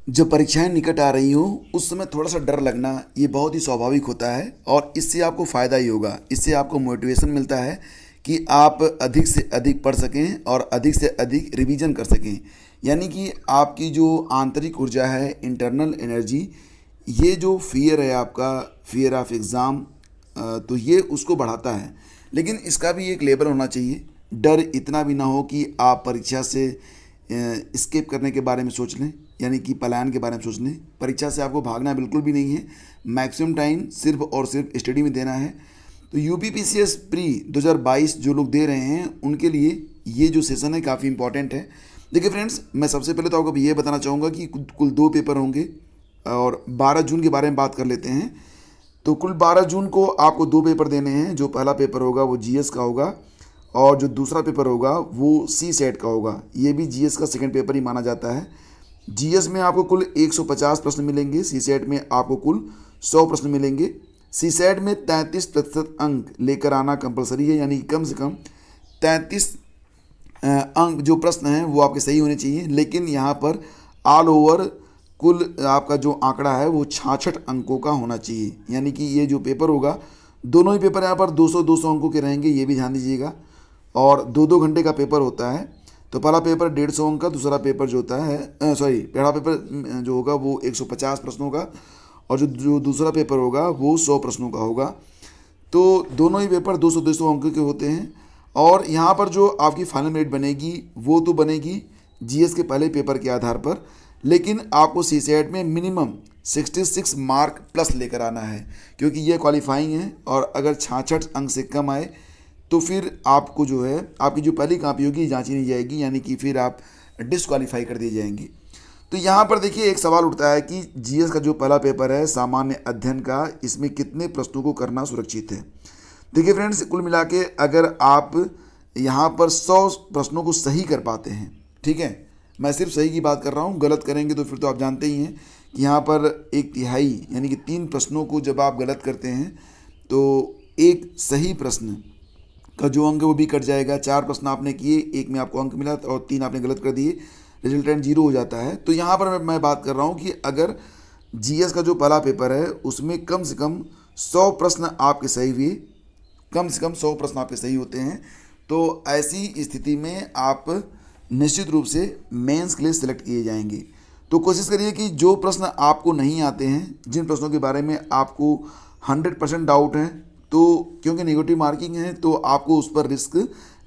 जब परीक्षाएं निकट आ रही हो उस समय थोड़ा सा डर लगना ये बहुत ही स्वाभाविक होता है और इससे आपको फ़ायदा ही होगा। इससे आपको मोटिवेशन मिलता है कि आप अधिक से अधिक पढ़ सकें और अधिक से अधिक रिवीजन कर सकें। यानी कि आपकी जो आंतरिक ऊर्जा है, इंटरनल एनर्जी, ये जो फियर है आपका, फियर ऑफ एग्ज़ाम, तो ये उसको बढ़ाता है। लेकिन इसका भी एक लेवल होना चाहिए। डर इतना भी ना हो कि आप परीक्षा से स्किप करने के बारे में सोच लें, यानी कि पलायन के बारे में सोच लें। परीक्षा से आपको भागना बिल्कुल भी नहीं है। मैक्सिमम टाइम सिर्फ और सिर्फ स्टडी में देना है। तो यूपीपीसीएस प्री 2022 जो लोग दे रहे हैं उनके लिए ये जो सेशन है काफ़ी इंपॉर्टेंट है। देखिए फ्रेंड्स, मैं सबसे पहले तो आपको ये बताना चाहूँगा कि कुल 2 पेपर होंगे और 12 जून के बारे में बात कर लेते हैं। तो कुल 12 जून को आपको 2 पेपर देने हैं। जो पहला पेपर होगा वो जीएस का होगा और जो दूसरा पेपर होगा वो सी सेट का होगा। ये भी जीएस का सेकंड पेपर ही माना जाता है। जीएस में आपको कुल 150 प्रश्न मिलेंगे, सी सेट में आपको कुल 100 प्रश्न मिलेंगे। सी सेट में 33% अंक लेकर आना कंपलसरी है, यानी कि कम से कम 33 अंक जो प्रश्न हैं वो आपके सही होने चाहिए। लेकिन यहाँ पर ऑल ओवर कुल आपका जो आंकड़ा है वो 66 अंकों का होना चाहिए। यानी कि ये जो पेपर होगा, दोनों ही पेपर यहाँ पर 200-200 अंकों के रहेंगे, ये भी ध्यान दीजिएगा। और 2-2 घंटे का पेपर होता है। तो पहला पेपर 150 अंक का, दूसरा पेपर जो होता है पहला पेपर जो होगा वो 150 प्रश्नों का और जो दूसरा पेपर होगा वो 100 प्रश्नों का होगा। तो दोनों ही पेपर 200-200 अंक के होते हैं। और यहाँ पर जो आपकी फाइनल मेरिट बनेगी वो तो बनेगी जीएस के पहले पेपर के आधार पर, लेकिन आपको सी सेट में मिनिमम 66 मार्क प्लस लेकर आना है, क्योंकि ये क्वालिफाइंग है। और अगर 66 अंक से कम आए तो फिर आपको जो है आपकी जो पहली कापी होगी जांची नहीं जाएगी, यानी कि फिर आप डिसक्वालीफाई कर दिए जाएंगे। तो यहाँ पर देखिए एक सवाल उठता है कि जीएस का जो पहला पेपर है सामान्य अध्ययन का, इसमें कितने प्रश्नों को करना सुरक्षित है। देखिए फ्रेंड्स, कुल मिला के अगर आप यहाँ पर 100 प्रश्नों को सही कर पाते हैं, ठीक है, मैं सिर्फ सही की बात कर रहा हूँ, गलत करेंगे तो फिर तो आप जानते ही हैं कि यहाँ पर 1/3 यानी कि 3 प्रश्नों को जब आप गलत करते हैं तो एक सही प्रश्न का जो अंक है वो भी कट जाएगा। 4 प्रश्न आपने किए, एक में आपको अंक मिला और 3 आपने गलत कर दिए, रिजल्टेंट 0 हो जाता है। तो यहाँ पर मैं बात कर रहा हूँ कि अगर जीएस का जो पहला पेपर है उसमें कम से कम 100 प्रश्न आपके सही हुए, कम से कम 100 प्रश्न आपके सही होते हैं, तो ऐसी स्थिति में आप निश्चित रूप से मेंस के लिए सिलेक्ट किए जाएंगे। तो कोशिश करिए कि जो प्रश्न आपको नहीं आते हैं, जिन प्रश्नों के बारे में आपको 100% डाउट है, तो क्योंकि नेगेटिव मार्किंग है तो आपको उस पर रिस्क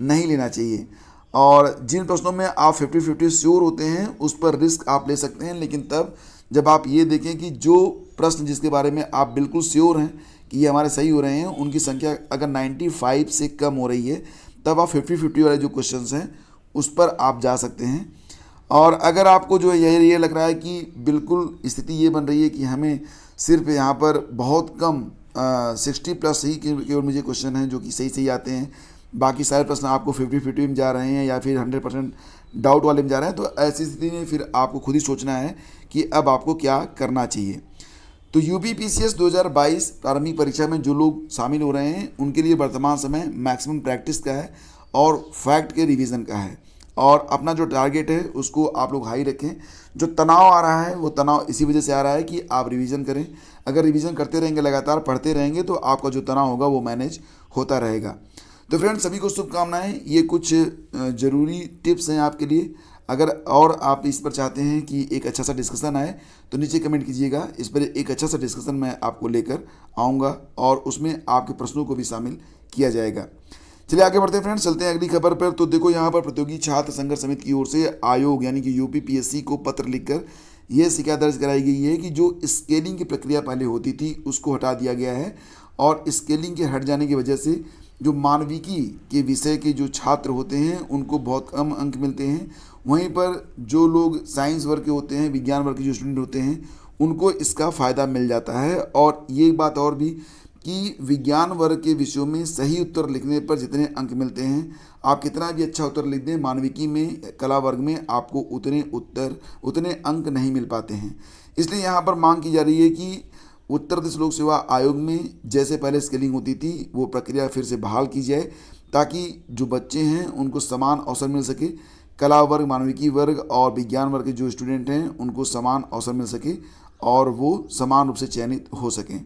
नहीं लेना चाहिए। और जिन प्रश्नों में आप 50-50 श्योर होते हैं उस पर रिस्क आप ले सकते हैं, लेकिन तब जब आप ये देखें कि जो प्रश्न जिसके बारे में आप बिल्कुल श्योर हैं कि ये हमारे सही हो रहे हैं, उनकी संख्या अगर 95 से कम हो रही है, तब आप 50-50 वाले जो क्वेश्चंस हैं उस पर आप जा सकते हैं। और अगर आपको जो है ये लग रहा है कि बिल्कुल स्थिति ये बन रही है कि हमें सिर्फ यहाँ पर बहुत कम 60+ ही केवल मुझे क्वेश्चन हैं जो कि सही सही आते हैं, बाकी सारे प्रश्न आपको 50-50 में जा रहे हैं या फिर 100% डाउट वाले में जा रहे हैं, तो ऐसी स्थिति में फिर आपको खुद ही सोचना है कि अब आपको क्या करना चाहिए। तो यूपीपीसीएस 2022 प्रारंभिक परीक्षा में जो लोग शामिल हो रहे हैं उनके लिए वर्तमान समय मैक्सिमम प्रैक्टिस का है और फैक्ट के रिवीजन का है। और अपना जो टारगेट है उसको आप लोग हाई रखें। जो तनाव आ रहा है वो तनाव इसी वजह से आ रहा है कि आप रिवीजन करें। अगर रिवीजन करते रहेंगे, लगातार पढ़ते रहेंगे, तो आपका जो तनाव होगा वो मैनेज होता रहेगा। तो फ्रेंड्स, सभी को शुभकामनाएं। ये कुछ ज़रूरी टिप्स हैं आपके लिए। अगर और आप इस पर चाहते हैं कि एक अच्छा सा डिस्कशन आए तो नीचे कमेंट कीजिएगा। इस पर एक अच्छा सा डिस्कशन मैं आपको लेकर आऊँगा और उसमें आपके प्रश्नों को भी शामिल किया जाएगा। चलिए आगे बढ़ते हैं फ्रेंड्स, चलते हैं अगली खबर पर। तो देखो यहाँ पर प्रतियोगी छात्र संघर्ष समिति की ओर से आयोग यानी कि यूपीपीएससी को पत्र लिखकर यह शिकायत दर्ज कराई गई है कि जो स्केलिंग की प्रक्रिया पहले होती थी उसको हटा दिया गया है। और स्केलिंग के हट जाने की वजह से जो मानविकी के विषय के जो छात्र होते हैं उनको बहुत कम अंक मिलते हैं। वहीं पर जो लोग साइंस वर्ग के होते हैं, विज्ञान वर्ग के जो स्टूडेंट होते हैं, उनको इसका फ़ायदा मिल जाता है। और ये बात और भी कि विज्ञान वर्ग के विषयों में सही उत्तर लिखने पर जितने अंक मिलते हैं, आप कितना भी अच्छा उत्तर लिख दें, मानविकी में, कला वर्ग में आपको उतने अंक नहीं मिल पाते हैं। इसलिए यहाँ पर मांग की जा रही है कि उत्तर प्रदेश लोक सेवा आयोग में जैसे पहले स्केलिंग होती थी वो प्रक्रिया फिर से बहाल की जाए, ताकि जो बच्चे हैं उनको समान अवसर मिल सके। कला वर्ग, मानविकी वर्ग और विज्ञान वर्ग के जो स्टूडेंट हैं उनको समान अवसर मिल सके और वो समान रूप से चयनित हो सकें।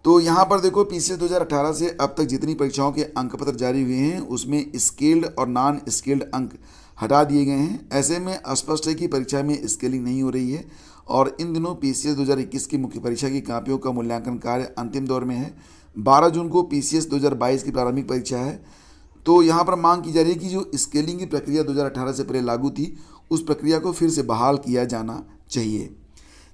तो यहाँ पर देखो पीसीएस 2018 से अब तक जितनी परीक्षाओं के अंक पत्र जारी हुए हैं उसमें स्केल्ड और नॉन स्केल्ड अंक हटा दिए गए हैं। ऐसे में स्पष्ट है कि परीक्षा में स्केलिंग नहीं हो रही है और इन दिनों पीसीएस 2021 की मुख्य परीक्षा की कापियों का मूल्यांकन कार्य अंतिम दौर में है। 12 जून को पीसीएस 2022 की प्रारंभिक परीक्षा है। तो यहाँ पर मांग की जा रही है कि जो स्केलिंग की प्रक्रिया 2018 से पहले लागू थी उस प्रक्रिया को फिर से बहाल किया जाना चाहिए।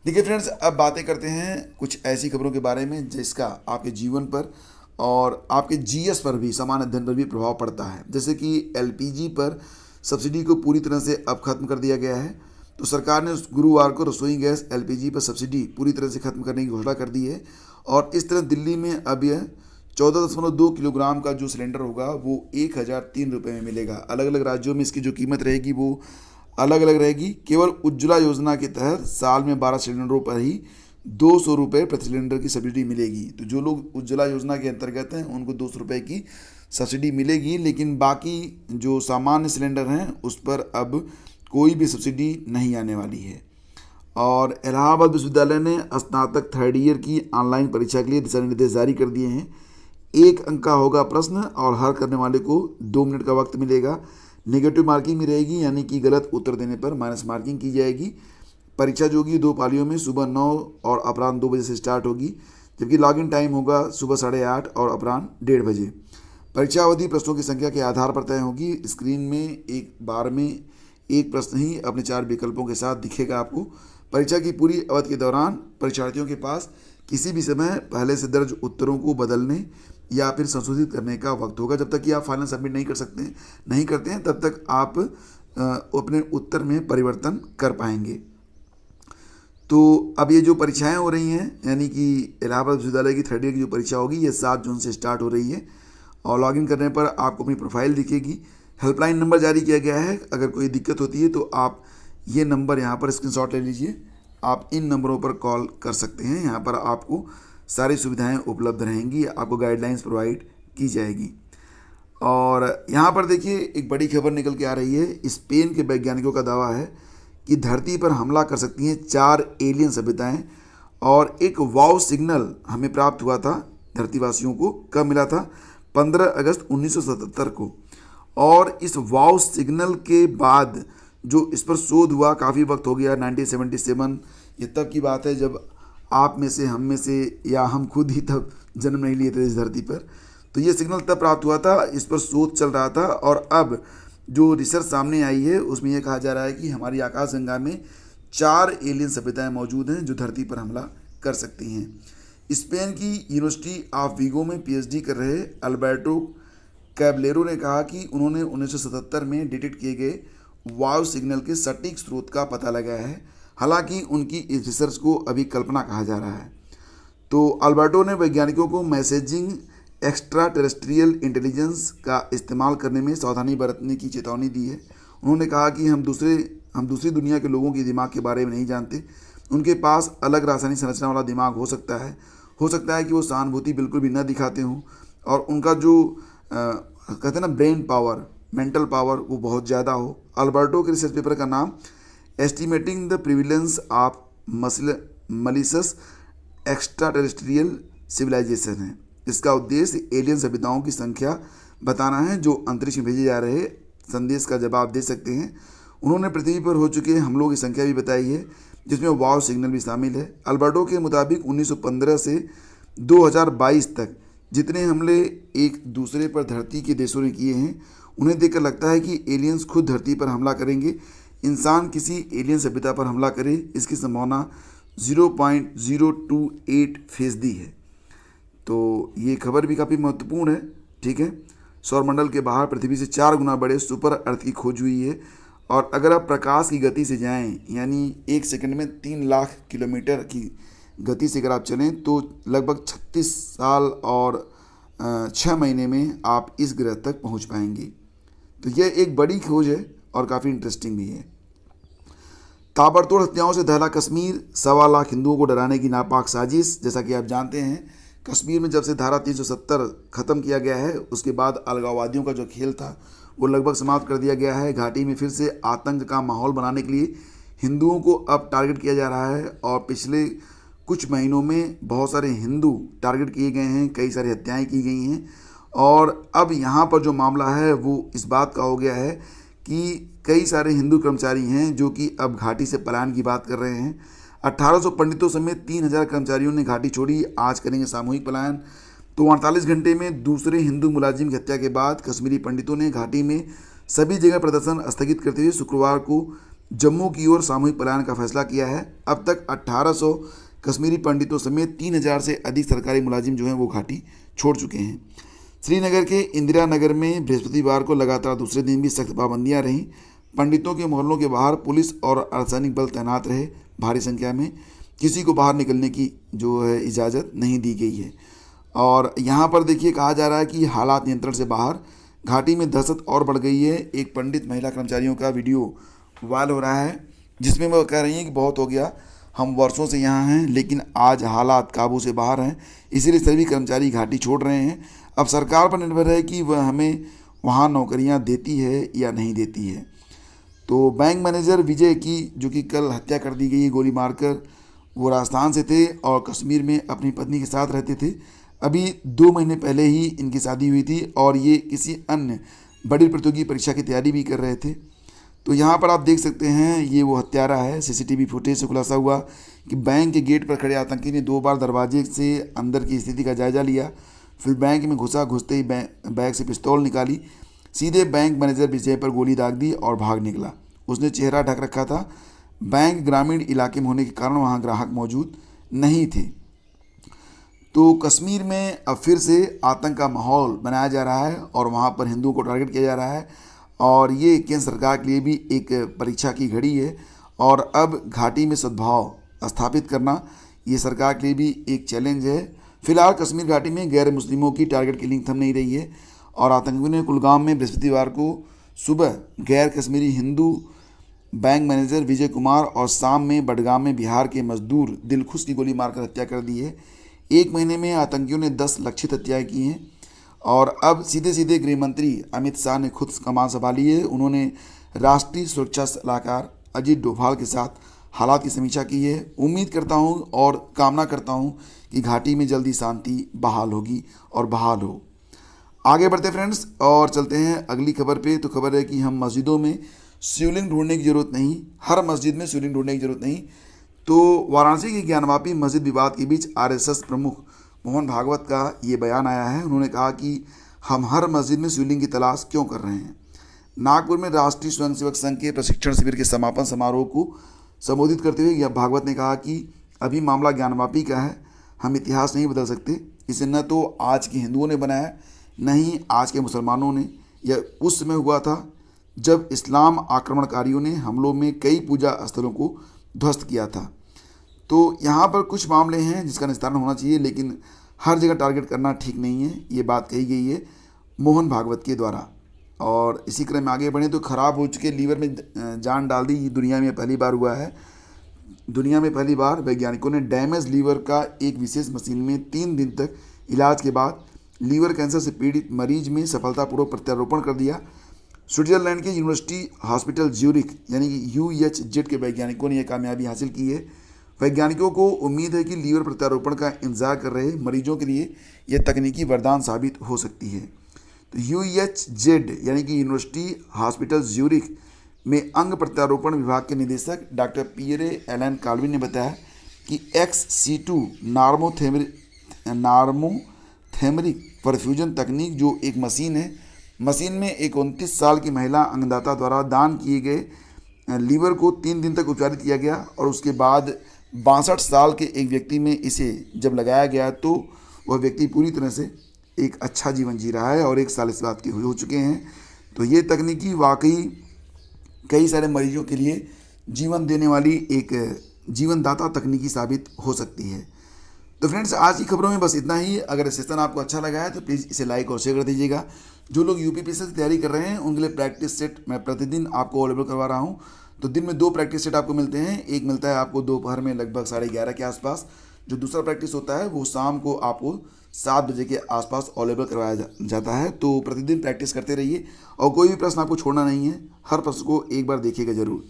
देखिए फ्रेंड्स, अब बातें करते हैं कुछ ऐसी खबरों के बारे में जिसका आपके जीवन पर और आपके जीएस पर भी, सामान्य अध्ययन पर भी प्रभाव पड़ता है। जैसे कि एलपीजी पर सब्सिडी को पूरी तरह से अब खत्म कर दिया गया है। तो सरकार ने गुरुवार को रसोई गैस एलपीजी पर सब्सिडी पूरी तरह से खत्म करने की घोषणा कर दी है और इस तरह दिल्ली में अब यह 14.2 किलोग्राम का जो सिलेंडर होगा वो 1003 रुपये में मिलेगा। अलग अलग राज्यों में इसकी जो कीमत रहेगी वो अलग अलग रहेगी। केवल उज्ज्वला योजना के तहत साल में 12 सिलेंडरों पर ही 200 रुपये प्रति सिलेंडर की सब्सिडी मिलेगी। तो जो लोग उज्ज्वला योजना के अंतर्गत हैं उनको 200 रुपये की सब्सिडी मिलेगी, लेकिन बाकी जो सामान्य सिलेंडर हैं उस पर अब कोई भी सब्सिडी नहीं आने वाली है। और इलाहाबाद विश्वविद्यालय ने स्नातक थर्ड ईयर की ऑनलाइन परीक्षा के लिए दिशा निर्देश जारी कर दिए हैं। 1 अंक का होगा प्रश्न और हल करने वाले को 2 मिनट का वक्त मिलेगा। नेगेटिव मार्किंग भी रहेगी, यानी कि गलत उत्तर देने पर माइनस मार्किंग की जाएगी। परीक्षा जो होगी 2 पालियों में सुबह 9 और अपराह्न 2 बजे से स्टार्ट होगी, जबकि लॉगिन टाइम होगा सुबह 8:30 और अपराह्न 1:30 बजे। परीक्षा अवधि प्रश्नों की संख्या के आधार पर तय होगी। स्क्रीन में एक बार में एक प्रश्न ही अपने 4 विकल्पों के साथ दिखेगा आपको। परीक्षा की पूरी अवधि के दौरान परीक्षार्थियों के पास किसी भी समय पहले से दर्ज उत्तरों को बदलने या फिर संशोधित करने का वक्त होगा। जब तक कि आप फाइनल सबमिट नहीं करते हैं तब तक आप अपने उत्तर में परिवर्तन कर पाएंगे। तो अब ये जो परीक्षाएं हो रही हैं, यानी कि इलाहाबाद विश्वविद्यालय की थर्ड ईयर की जो परीक्षा होगी ये 7 जून से स्टार्ट हो रही है और लॉगिन करने पर आपको अपनी प्रोफाइल दिखेगी। हेल्पलाइन नंबर जारी किया गया है। अगर कोई दिक्कत होती है तो आप ये नंबर यहाँ पर स्क्रीनशॉट ले लीजिए। आप इन नंबरों पर कॉल कर सकते हैं। यहाँ पर आपको सारी सुविधाएं उपलब्ध रहेंगी, आपको गाइडलाइंस प्रोवाइड की जाएगी। और यहाँ पर देखिए एक बड़ी खबर निकल के आ रही है। स्पेन के वैज्ञानिकों का दावा है कि धरती पर हमला कर सकती हैं 4 एलियन सभ्यताएं और एक वाव सिग्नल हमें प्राप्त हुआ था धरतीवासियों को। कब मिला था? 15 अगस्त 1977 को। और इस वाव सिग्नल के बाद जो इस पर शोध हुआ काफ़ी वक्त हो गया, 1977। ये तब की बात है जब आप में से, हम में से या हम खुद ही तब जन्म नहीं लिए थे इस धरती पर। तो ये सिग्नल तब प्राप्त हुआ था, इस पर शोध चल रहा था और अब जो रिसर्च सामने आई है उसमें यह कहा जा रहा है कि हमारी आकाशगंगा में 4 एलियन सभ्यताएं मौजूद हैं जो धरती पर हमला कर सकती हैं। स्पेन की यूनिवर्सिटी ऑफ वीगो में पीएचडी कर रहे अल्बर्टो कैबलेरो ने कहा कि उन्होंने 1977 में डिटेक्ट किए गए वाव सिग्नल के सटीक स्रोत का पता लगाया है। हालांकि उनकी इस रिसर्च को अभी कल्पना कहा जा रहा है। तो अल्बर्टो ने वैज्ञानिकों को मैसेजिंग एक्स्ट्रा टेरेस्ट्रियल इंटेलिजेंस का इस्तेमाल करने में सावधानी बरतने की चेतावनी दी है। उन्होंने कहा कि हम दूसरी दुनिया के लोगों के दिमाग के बारे में नहीं जानते। उनके पास अलग रासायनिक संरचना वाला दिमाग हो सकता है कि वो सहानुभूति बिल्कुल भी न दिखाते हों और उनका जो कहते हैं ना ब्रेन पावर, मेंटल पावर, वो बहुत ज़्यादा हो। अल्बर्टो के रिसर्च पेपर का नाम estimating the prevalence of malicious extraterrestrial civilisation है। इसका उद्देश्य एलियन सभ्यताओं की संख्या बताना है जो अंतरिक्ष में भेजे जा रहे संदेश का जवाब दे सकते हैं। उन्होंने पृथ्वी पर हो चुके हमलों की संख्या भी बताई है जिसमें वाव सिग्नल भी शामिल है। अल्बर्टो के मुताबिक 1915 से 2022 तक जितने हमले एक दूसरे पर धरती के देशों ने किए हैं उन्हें देखकर लगता है कि एलियंस खुद धरती पर हमला करेंगे। इंसान किसी एलियन सभ्यता पर हमला करे इसकी संभावना 0.028% है। तो ये खबर भी काफ़ी महत्वपूर्ण है। ठीक है, सौरमंडल के बाहर पृथ्वी से 4 गुना बड़े सुपर अर्थ की खोज हुई है और अगर आप प्रकाश की गति से जाएं, यानी 1 सेकंड में 3 लाख किलोमीटर की गति से अगर आप चलें तो लगभग 36 साल और 6 महीने में आप इस ग्रह तक पहुंच पाएंगे। तो यह एक बड़ी खोज है और काफ़ी इंटरेस्टिंग भी है। ताबड़तोड़ हत्याओं से दहला कश्मीर, 1.25 लाख हिंदुओं को डराने की नापाक साजिश। जैसा कि आप जानते हैं कश्मीर में जब से धारा 370 ख़त्म किया गया है उसके बाद अलगाववादियों का जो खेल था वो लगभग समाप्त कर दिया गया है। घाटी में फिर से आतंक का माहौल बनाने के लिए हिंदुओं को अब टारगेट किया जा रहा है और पिछले कुछ महीनों में बहुत सारे हिंदू टारगेट किए गए हैं, कई सारी हत्याएं की गई हैं। और अब यहाँ पर जो मामला है वो इस बात का हो गया है कि कई सारे हिंदू कर्मचारी हैं जो कि अब घाटी से पलायन की बात कर रहे हैं। 1800 पंडितों समेत 3000 कर्मचारियों ने घाटी छोड़ी, आज करेंगे सामूहिक पलायन। तो 48 घंटे में दूसरे हिंदू मुलाजिम की हत्या के बाद कश्मीरी पंडितों ने घाटी में सभी जगह प्रदर्शन स्थगित करते हुए शुक्रवार को जम्मू की ओर सामूहिक पलायन का फैसला किया है। अब तक 1800 कश्मीरी पंडितों समेत 3000 से अधिक सरकारी मुलाजिम जो हैं वो घाटी छोड़ चुके हैं। श्रीनगर के इंदिरा नगर में बृहस्पतिवार को लगातार दूसरे दिन भी सख्त पाबंदियां रहीं। पंडितों के मोहल्लों के बाहर पुलिस और अर्धसैनिक बल तैनात रहे। भारी संख्या में किसी को बाहर निकलने की जो है इजाज़त नहीं दी गई है। और यहाँ पर देखिए कहा जा रहा है कि हालात नियंत्रण से बाहर, घाटी में दहशत और बढ़ गई है। एक पंडित महिला कर्मचारियों का वीडियो वायरल हो रहा है जिसमें वो कह रही हैं कि बहुत हो गया, हम वर्षों से यहाँ हैं लेकिन आज हालात काबू से बाहर हैं, इसीलिए सभी कर्मचारी घाटी छोड़ रहे हैं। अब सरकार पर निर्भर है कि वह हमें वहाँ नौकरियाँ देती है या नहीं देती है। तो बैंक मैनेजर विजय की जो कि कल हत्या कर दी गई गोली मारकर, वो राजस्थान से थे और कश्मीर में अपनी पत्नी के साथ रहते थे। अभी 2 महीने पहले ही इनकी शादी हुई थी और ये किसी अन्य बड़ी प्रतियोगी परीक्षा की तैयारी भी कर रहे थे। तो यहाँ पर आप देख सकते हैं ये वो हत्यारा है। सीसीटीवी फुटेज से खुलासा हुआ कि बैंक के गेट पर खड़े आतंकी ने 2 बार दरवाजे से अंदर की स्थिति का जायजा लिया, फिर बैंक में घुसते ही बैग से पिस्तौल निकाली, सीधे बैंक मैनेजर विजय पर गोली दाग दी और भाग निकला। उसने चेहरा ढक रखा था। बैंक ग्रामीण इलाके में होने के कारण वहाँ ग्राहक मौजूद नहीं थे। तो कश्मीर में अब फिर से आतंक का माहौल बनाया जा रहा है और वहाँ पर हिंदुओं को टारगेट किया जा रहा है और ये केंद्र सरकार के लिए भी एक परीक्षा की घड़ी है। और अब घाटी में सद्भाव स्थापित करना ये सरकार के लिए भी एक चैलेंज है। फिलहाल कश्मीर घाटी में गैर मुस्लिमों की टारगेट किलिंग थम नहीं रही है और आतंकियों ने कुलगाम में बृहस्पतिवार को सुबह गैर कश्मीरी हिंदू बैंक मैनेजर विजय कुमार और शाम में बडगाम में बिहार के मजदूर दिलखुश की गोली मारकर हत्या कर दी है। 1 महीने में आतंकियों ने 10 लक्षित हत्याएं की हैं और अब सीधे सीधे गृह मंत्री अमित शाह ने खुद कमान संभाली है। उन्होंने राष्ट्रीय सुरक्षा सलाहकार अजीत डोभाल के साथ हालात की समीक्षा की है। उम्मीद करता हूं और कामना करता हूं कि घाटी में जल्दी शांति बहाल होगी और बहाल हो। आगे बढ़ते फ्रेंड्स और चलते हैं अगली खबर पे। तो खबर है कि हम मस्जिदों में शिवलिंग ढूंढने की ज़रूरत नहीं, हर मस्जिद में शिवलिंग ढूंढने की ज़रूरत नहीं। तो वाराणसी के ज्ञानवापी मस्जिद विवाद के बीच आरएसएस प्रमुख मोहन भागवत का ये बयान आया है। उन्होंने कहा कि हम हर मस्जिद में शिवलिंग की तलाश क्यों कर रहे हैं। नागपुर में राष्ट्रीय स्वयंसेवक संघ के प्रशिक्षण शिविर के समापन समारोह को संबोधित करते हुए यह भागवत ने कहा कि अभी मामला ज्ञानवापी का है, हम इतिहास नहीं बदल सकते। इसे न तो आज के हिंदुओं ने बनाया, न ही आज के मुसलमानों ने। यह उस समय हुआ था जब इस्लाम आक्रमणकारियों ने हमलों में कई पूजा स्थलों को ध्वस्त किया था। तो यहाँ पर कुछ मामले हैं जिसका निस्तारण होना चाहिए, लेकिन हर जगह टारगेट करना ठीक नहीं है। ये बात कही गई है मोहन भागवत के द्वारा। और इसी क्रम में आगे बढ़ें तो खराब हो चुके लीवर में जान डाल दी, ये दुनिया में पहली बार हुआ है। दुनिया में पहली बार वैज्ञानिकों ने डैमेज लीवर का एक विशेष मशीन में 3 दिन तक इलाज के बाद लीवर कैंसर से पीड़ित मरीज में सफलतापूर्वक प्रत्यारोपण कर दिया। स्विट्जरलैंड के यूनिवर्सिटी हॉस्पिटल ज्यूरिख यानी कि UHZ के वैज्ञानिकों ने यह कामयाबी हासिल की है। वैज्ञानिकों को उम्मीद है कि लीवर प्रत्यारोपण का इंतजार कर रहे मरीजों के लिए यह तकनीकी वरदान साबित हो सकती है। तो UHZ यानी कि यूनिवर्सिटी हॉस्पिटल ज्यूरिख में अंग प्रत्यारोपण विभाग के निदेशक डॉक्टर पियरे एलन काल्विन ने बताया कि XC2 नार्मोथेमरिक परफ्यूजन तकनीक जो एक मशीन है, मशीन में एक 29 साल की महिला अंगदाता द्वारा दान किए गए लीवर को 3 दिन तक उपचारित किया गया और उसके बाद 62 साल के एक व्यक्ति में इसे जब लगाया गया तो वह व्यक्ति पूरी तरह से एक अच्छा जीवन जी रहा है और 1 साल इस बात के हो चुके हैं। तो ये तकनीकी वाकई कई सारे मरीजों के लिए जीवन देने वाली एक जीवनदाता तकनीकी साबित हो सकती है। तो फ्रेंड्स आज की खबरों में बस इतना ही। अगर सेशन आपको अच्छा लगा है तो प्लीज़ इसे लाइक और शेयर कर दीजिएगा। जो लोग UPPSC की तैयारी कर रहे हैं उनके लिए प्रैक्टिस सेट मैं प्रतिदिन आपको अवेलेबल करवा रहा हूँ। तो दिन में 2 प्रैक्टिस सेट आपको मिलते हैं। एक मिलता है आपको दोपहर में लगभग 11:30 के आसपास, जो दूसरा प्रैक्टिस होता है वो शाम को आपको 7 बजे के आसपास अवेलेबल करवाया जाता है। तो प्रतिदिन प्रैक्टिस करते रहिए और कोई भी प्रश्न आपको छोड़ना नहीं है, हर प्रश्न को एक बार देखिएगा ज़रूर।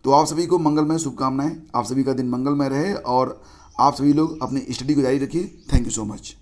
तो आप सभी को मंगलमय शुभकामनाएं, आप सभी का दिन मंगलमय रहे और आप सभी लोग अपनी स्टडी को जारी रखिए। Thank you so much.